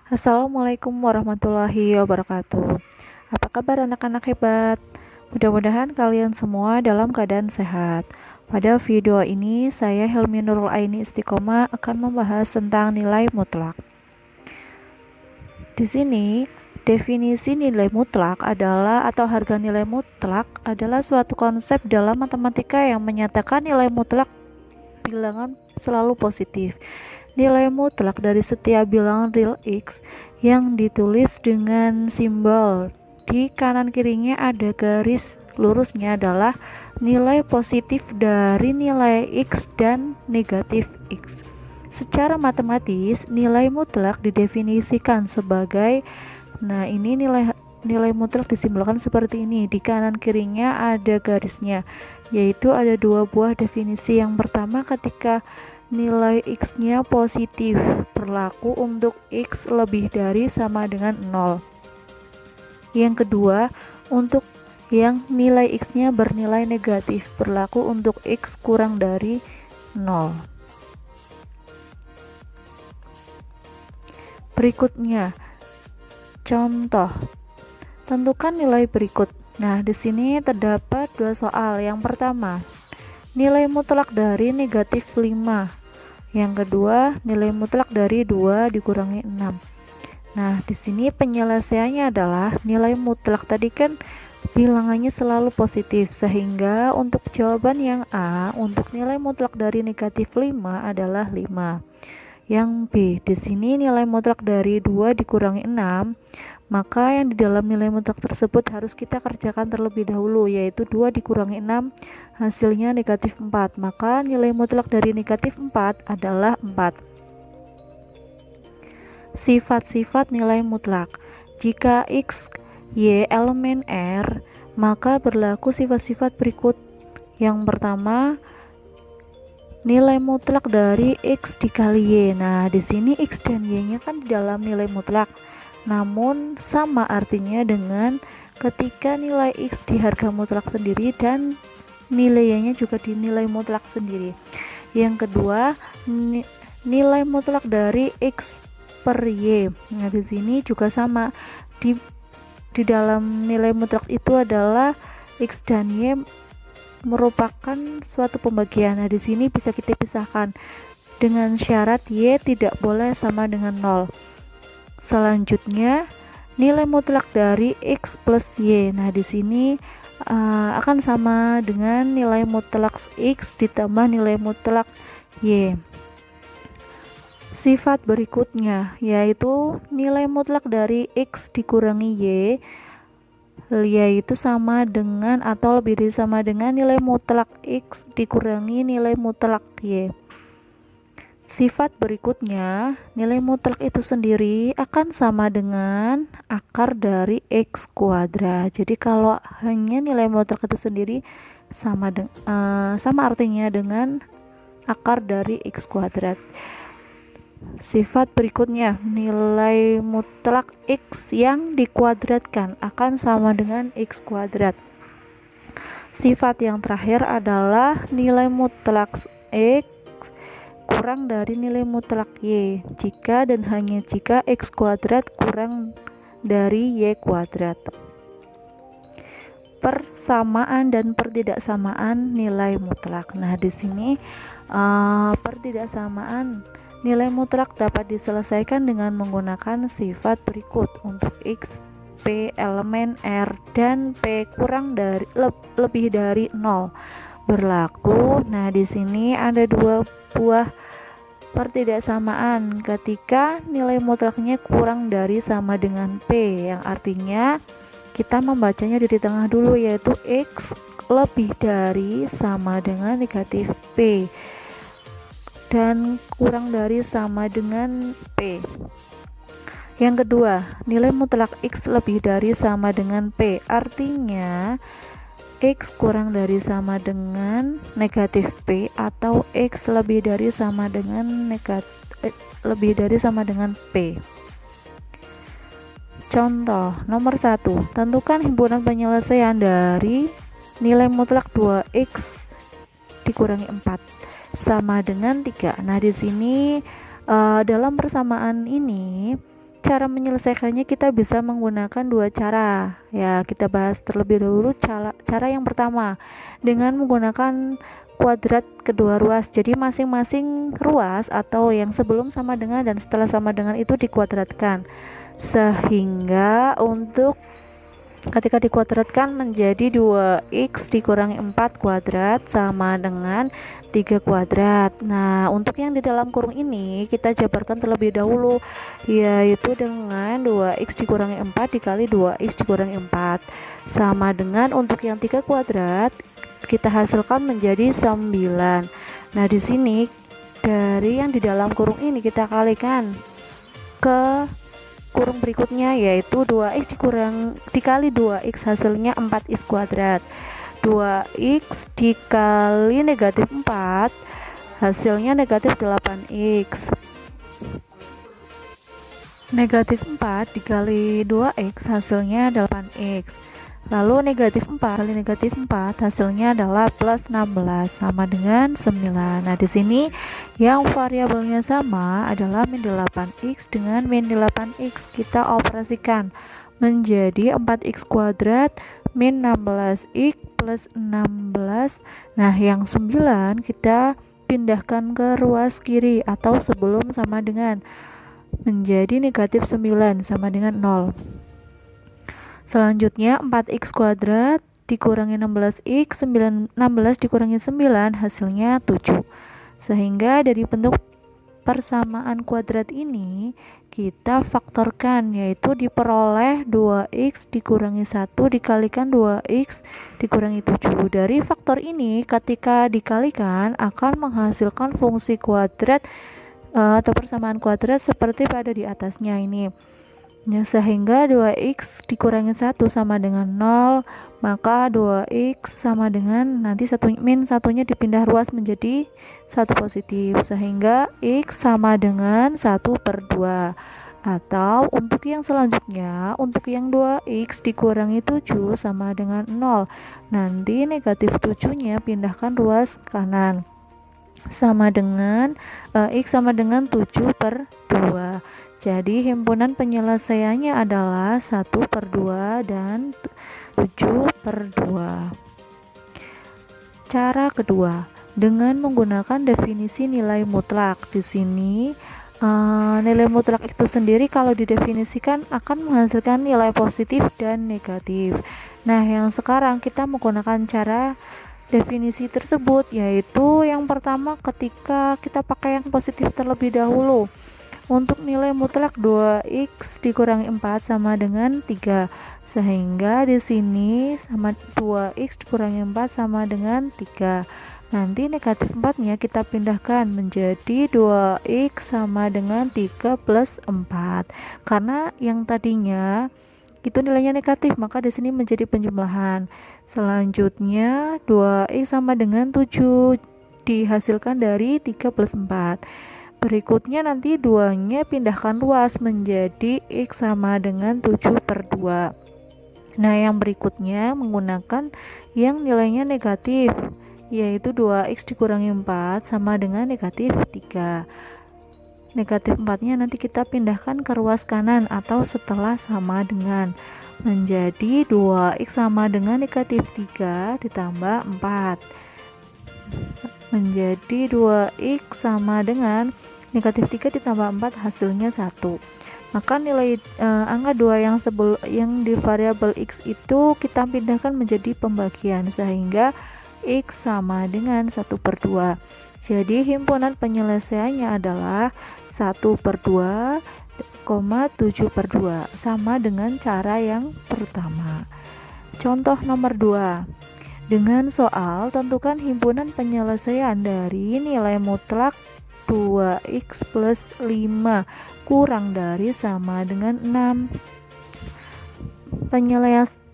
Assalamualaikum warahmatullahi wabarakatuh. Apa kabar anak-anak hebat? Mudah-mudahan kalian semua dalam keadaan sehat. Pada video ini, saya Helmi Nurul Aini Istiqomah akan membahas tentang nilai mutlak. Di sini, definisi nilai mutlak adalah atau harga nilai mutlak adalah suatu konsep dalam matematika yang menyatakan nilai mutlak bilangan selalu positif. Nilai mutlak dari setiap bilangan real X yang ditulis dengan simbol di kanan kirinya ada garis lurusnya adalah nilai positif dari nilai X dan negatif X. Secara matematis, nilai mutlak didefinisikan sebagai ini nilai mutlak disimbolkan seperti ini. Di kanan kirinya ada garisnya, yaitu ada dua buah definisi. Yang pertama, ketika nilai X-nya positif berlaku untuk X lebih dari sama dengan 0. Yang kedua, untuk yang nilai X-nya bernilai negatif berlaku untuk X kurang dari 0. Berikutnya, contoh. Tentukan nilai berikut. Nah, di sini terdapat dua soal. Yang pertama, nilai mutlak dari negatif 5. Yang kedua, nilai mutlak dari 2 dikurangi 6. Nah, di sini penyelesaiannya adalah nilai mutlak tadi kan bilangannya selalu positif, sehingga untuk jawaban yang A, untuk nilai mutlak dari negatif 5 adalah 5. Yang B, di sini nilai mutlak dari 2 dikurangi 6, maka yang di dalam nilai mutlak tersebut harus kita kerjakan terlebih dahulu, yaitu 2 dikurangi 6 hasilnya negatif 4, maka nilai mutlak dari negatif 4 adalah 4. Sifat-sifat nilai mutlak. Jika X, Y elemen R, maka berlaku sifat-sifat berikut. Yang pertama, nilai mutlak dari X dikali Y. Nah, di sini X dan Y-nya kan di dalam nilai mutlak, namun sama artinya dengan ketika nilai X di harga mutlak sendiri dan nilai Y-nya juga dinilai mutlak sendiri. Yang kedua, nilai mutlak dari X per Y. Nah, di sini juga sama. Di dalam nilai mutlak itu adalah X dan Y merupakan suatu pembagian. Nah, di sini bisa kita pisahkan dengan syarat Y tidak boleh sama dengan 0. Selanjutnya, nilai mutlak dari X plus Y. Nah, di sini akan sama dengan nilai mutlak X ditambah nilai mutlak Y. Sifat berikutnya yaitu nilai mutlak dari X dikurangi Y, yaitu sama dengan atau lebih dari sama dengan nilai mutlak X dikurangi nilai mutlak Y. Sifat berikutnya, nilai mutlak itu sendiri akan sama dengan akar dari X kuadrat. Jadi kalau hanya nilai mutlak itu sendiri sama artinya dengan akar dari X kuadrat. Sifat berikutnya, nilai mutlak X yang dikuadratkan akan sama dengan X kuadrat. Sifat yang terakhir adalah nilai mutlak X kurang dari nilai mutlak Y jika dan hanya jika X kuadrat kurang dari Y kuadrat. Persamaan dan pertidaksamaan nilai mutlak. Nah, di sini pertidaksamaan nilai mutlak dapat diselesaikan dengan menggunakan sifat berikut. Untuk X, P elemen R dan P kurang dari lebih dari 0 berlaku. Nah, di sini ada dua buah pertidaksamaan ketika nilai mutlaknya kurang dari sama dengan P, yang artinya kita membacanya dari tengah dulu, yaitu X lebih dari sama dengan negatif P dan kurang dari sama dengan P. Yang kedua, nilai mutlak X lebih dari sama dengan P, artinya X kurang dari sama dengan negatif P atau X lebih dari sama dengan P. Contoh nomor 1, tentukan himpunan penyelesaian dari nilai mutlak 2X dikurangi 4 sama dengan 3. Nah, di sini dalam persamaan ini cara menyelesaikannya kita bisa menggunakan dua cara. Ya, kita bahas terlebih dahulu cara yang pertama dengan menggunakan kuadrat kedua ruas. Jadi masing-masing ruas atau yang sebelum sama dengan dan setelah sama dengan itu dikuadratkan. Sehingga untuk ketika dikuadratkan menjadi 2x dikurangi 4 kuadrat sama dengan 3 kuadrat. Nah, untuk yang di dalam kurung ini kita jabarkan terlebih dahulu, yaitu dengan 2x dikurangi 4 dikali 2x dikurangi 4 sama dengan untuk yang 3 kuadrat kita hasilkan menjadi 9. Nah, di sini dari yang di dalam kurung ini kita kalikan ke kurung berikutnya, yaitu 2x dikali 2x hasilnya 4x kuadrat. 2x dikali negatif 4 hasilnya negatif 8x. Negatif 4 dikali 2x hasilnya 8x. Lalu negatif 4 kali negatif 4 hasilnya adalah plus 16 sama dengan 9. Nah, di sini yang variabelnya sama adalah min 8x dengan min 8x. Kita operasikan menjadi 4x kuadrat min 16x plus 16. Nah, yang 9 kita pindahkan ke ruas kiri atau sebelum sama dengan menjadi negatif 9 sama dengan 0. Selanjutnya 4x kuadrat dikurangi 16x, 16 dikurangi 9 hasilnya 7. Sehingga dari bentuk persamaan kuadrat ini kita faktorkan, yaitu diperoleh 2x dikurangi 1 dikalikan 2x dikurangi 7. Dari faktor ini ketika dikalikan akan menghasilkan fungsi kuadrat atau persamaan kuadrat seperti pada di atasnya ini. Ya, sehingga 2x dikurangi 1 sama dengan 0, maka 2x sama dengan nanti min satunya dipindah ruas menjadi 1 positif, sehingga x sama dengan 1/2. Atau untuk yang selanjutnya, untuk yang 2x dikurangi 7 sama dengan 0, nanti negatif 7 nya pindahkan ruas kanan sama dengan x sama dengan 7/2. Jadi himpunan penyelesaiannya adalah 1/2 dan 7/2. Cara kedua, dengan menggunakan definisi nilai mutlak. Di sini nilai mutlak itu sendiri kalau didefinisikan akan menghasilkan nilai positif dan negatif. Nah, yang sekarang kita menggunakan cara definisi tersebut, yaitu yang pertama ketika kita pakai yang positif terlebih dahulu. Untuk nilai mutlak 2x dikurangi 4 sama dengan 3. Sehingga di sini sama 2x dikurangi 4 sama dengan 3. Nanti negatif 4-nya kita pindahkan menjadi 2x sama dengan 3 plus 4. Karena yang tadinya itu nilainya negatif, maka di sini menjadi penjumlahan. Selanjutnya 2x sama dengan 7 dihasilkan dari 3 plus 4. Berikutnya nanti 2-nya pindahkan ruas menjadi x sama dengan 7/2. Nah, yang berikutnya menggunakan yang nilainya negatif, yaitu 2x dikurangi 4 sama dengan negatif 3. Negatif 4-nya nanti kita pindahkan ke ruas kanan atau setelah sama dengan menjadi 2x sama dengan negatif 3 ditambah 4 menjadi 2x sama dengan negatif 3 ditambah 4 hasilnya 1. Maka nilai angka 2 yang di variabel x itu kita pindahkan menjadi pembagian sehingga x sama dengan 1/2. Jadi himpunan penyelesaiannya adalah 1/2, 7/2 sama dengan cara yang pertama. Contoh nomor 2. Dengan soal tentukan himpunan penyelesaian dari nilai mutlak 2x plus 5 kurang dari sama dengan 6.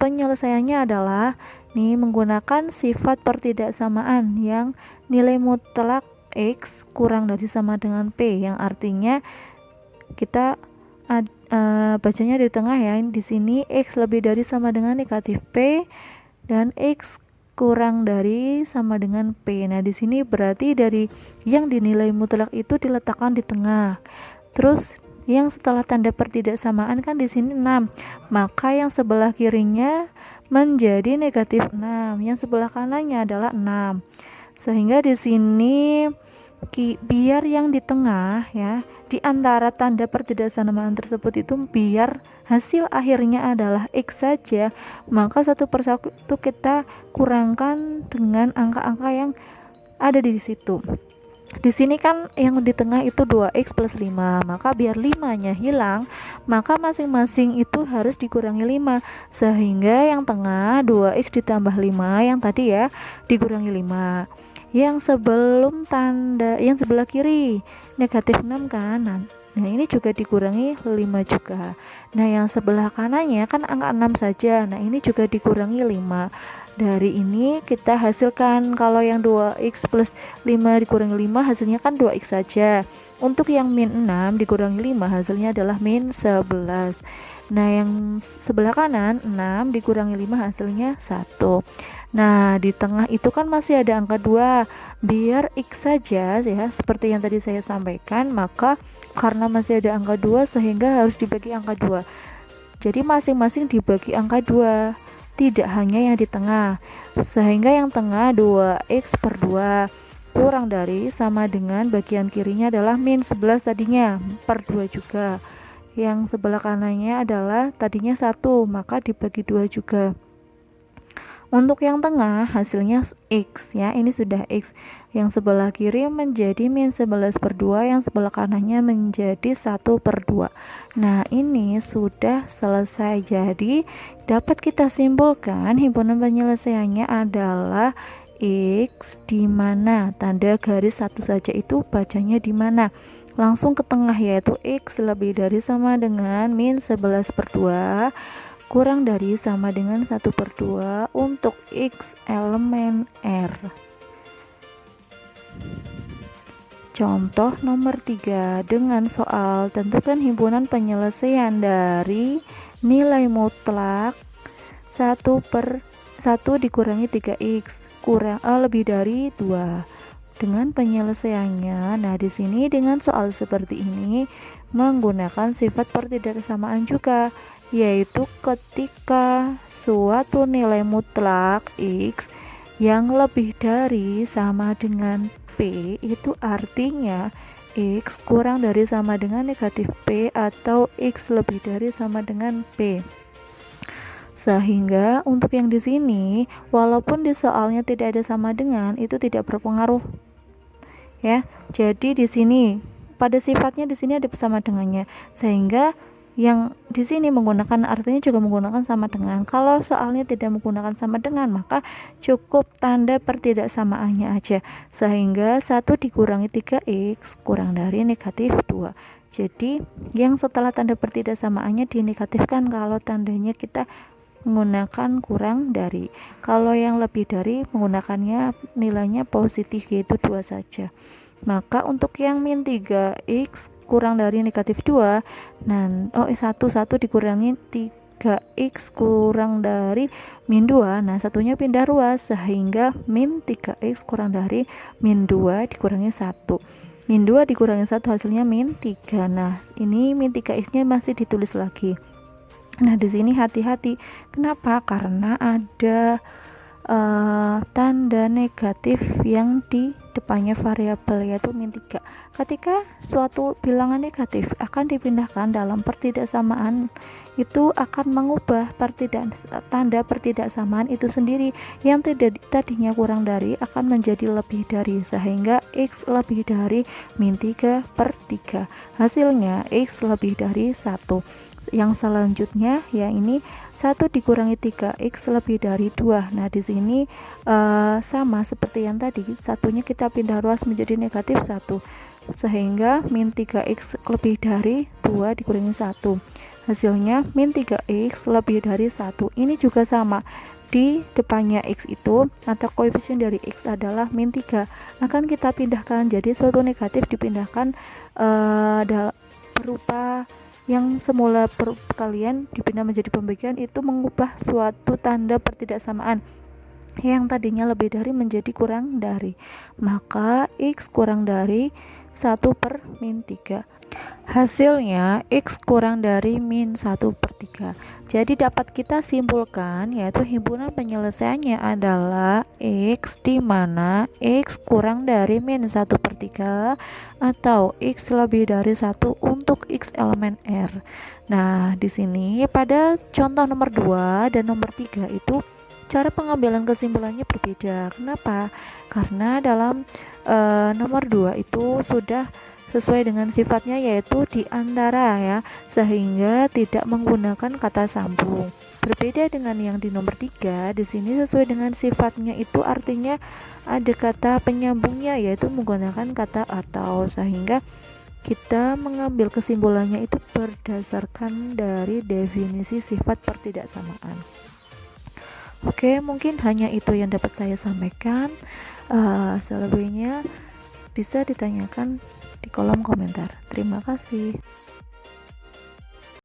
Penyelesaiannya adalah menggunakan sifat pertidaksamaan yang nilai mutlak x kurang dari sama dengan p, yang artinya kita bacanya di tengah ya. Di sini x lebih dari sama dengan negatif p dan x kurang dari sama dengan p. Nah, di sini berarti dari yang dinilai mutlak itu diletakkan di tengah. Terus Yang setelah tanda pertidaksamaan kan di sini 6, maka yang sebelah kirinya menjadi negatif 6, yang sebelah kanannya adalah 6. Sehingga di sini biar yang di tengah ya, di antara tanda pertidaksamaan tersebut itu biar hasil akhirnya adalah X saja, maka satu persatu kita kurangkan dengan angka-angka yang ada di situ. Di sini kan yang di tengah itu 2x plus 5, maka biar 5-nya hilang, maka masing-masing itu harus dikurangi 5, sehingga yang tengah 2x ditambah 5 yang tadi ya dikurangi 5. Yang sebelum tanda yang sebelah kiri negatif 6 kan, nah ini juga dikurangi 5 juga. Nah yang sebelah kanannya kan angka 6 saja, nah ini juga dikurangi 5. Dari ini kita hasilkan kalau yang 2x plus 5 dikurangi 5 hasilnya kan 2x saja. Untuk yang min 6 dikurangi 5 hasilnya adalah min 11. Nah yang sebelah kanan 6 dikurangi 5 hasilnya 1. Nah di tengah itu kan masih ada angka 2, biar x saja ya, seperti yang tadi saya sampaikan, maka karena masih ada angka 2 sehingga harus dibagi angka 2. Jadi masing-masing dibagi angka 2, tidak hanya yang di tengah, sehingga yang tengah 2x per 2 kurang dari sama dengan bagian kirinya adalah min 11 tadinya per 2 juga. Yang sebelah kanannya adalah tadinya 1, maka dibagi 2 juga. Untuk yang tengah hasilnya X ya, ini sudah X. Yang sebelah kiri menjadi min 11 per 2, yang sebelah kanannya menjadi 1 per 2. Nah ini sudah selesai. Jadi dapat kita simpulkan himpunan penyelesaiannya adalah X di mana tanda garis satu saja itu bacanya di mana? Langsung ke tengah, yaitu X lebih dari sama dengan min 11 per 2 kurang dari sama dengan 1 per 2 untuk X elemen R. Contoh nomor 3 dengan soal tentukan himpunan penyelesaian dari nilai mutlak 1 per 1 dikurangi 3x lebih dari 2 dengan penyelesaiannya. Nah di sini dengan soal seperti ini menggunakan sifat pertidaksamaan juga, yaitu ketika suatu nilai mutlak X yang lebih dari sama dengan P, itu artinya X kurang dari sama dengan negatif P atau X lebih dari sama dengan P. Sehingga untuk yang di sini walaupun di soalnya tidak ada sama dengan, itu tidak berpengaruh ya. Jadi di sini pada sifatnya di sini ada sama dengannya, sehingga yang di sini menggunakan artinya juga menggunakan sama dengan. Kalau soalnya tidak menggunakan sama dengan, maka cukup tanda pertidaksamaannya aja, sehingga 1 dikurangi 3x kurang dari negatif 2. Jadi yang setelah tanda pertidaksamaannya dinegatifkan kalau tandanya kita menggunakan kurang dari. Kalau yang lebih dari menggunakannya nilainya positif, yaitu 2 saja. Maka untuk yang min 3x kurang dari negatif 2, nah 1 dikurangi 3x kurang dari min 2, nah satunya pindah ruas sehingga min 3x kurang dari min 2 dikurangi 1. Min 2 dikurangi 1 hasilnya min 3. Nah ini min 3x nya masih ditulis lagi. Nah di sini hati-hati, kenapa? Karena ada tanda negatif yang di depannya variabel, yaitu min 3. Ketika suatu bilangan negatif akan dipindahkan dalam pertidaksamaan, itu akan mengubah tanda pertidaksamaan itu sendiri, yang tadinya kurang dari akan menjadi lebih dari, sehingga X lebih dari min 3 per 3 hasilnya X lebih dari 1. Yang selanjutnya ya ini 1 dikurangi 3x lebih dari 2. Nah di sini sama seperti yang tadi, satunya kita pindah ruas menjadi negatif 1, sehingga min 3x lebih dari 2 dikurangi 1 hasilnya min 3x lebih dari 1. Ini juga sama, di depannya x itu atau koefisien dari x adalah min 3, akan kita pindahkan, jadi suatu negatif dipindahkan berupa yang semula perkalian dipindah menjadi pembagian, itu mengubah suatu tanda pertidaksamaan yang tadinya lebih dari menjadi kurang dari, maka x kurang dari 1/-3. Hasilnya X kurang dari min 1/3. Jadi dapat kita simpulkan yaitu himpunan penyelesaiannya adalah X di mana X kurang dari min 1/3 atau X lebih dari 1 untuk X elemen R. Nah, di sini pada contoh nomor 2 dan nomor 3 itu cara pengambilan kesimpulannya berbeda. Kenapa? Karena dalam nomor 2 itu sudah sesuai dengan sifatnya yaitu di antara ya, sehingga tidak menggunakan kata sambung. Berbeda dengan yang di nomor 3, di sini sesuai dengan sifatnya itu artinya ada kata penyambungnya yaitu menggunakan kata atau, sehingga kita mengambil kesimpulannya itu berdasarkan dari definisi sifat pertidaksamaan. Oke, mungkin hanya itu yang dapat saya sampaikan. Selebihnya bisa ditanyakan di kolom komentar. Terima kasih.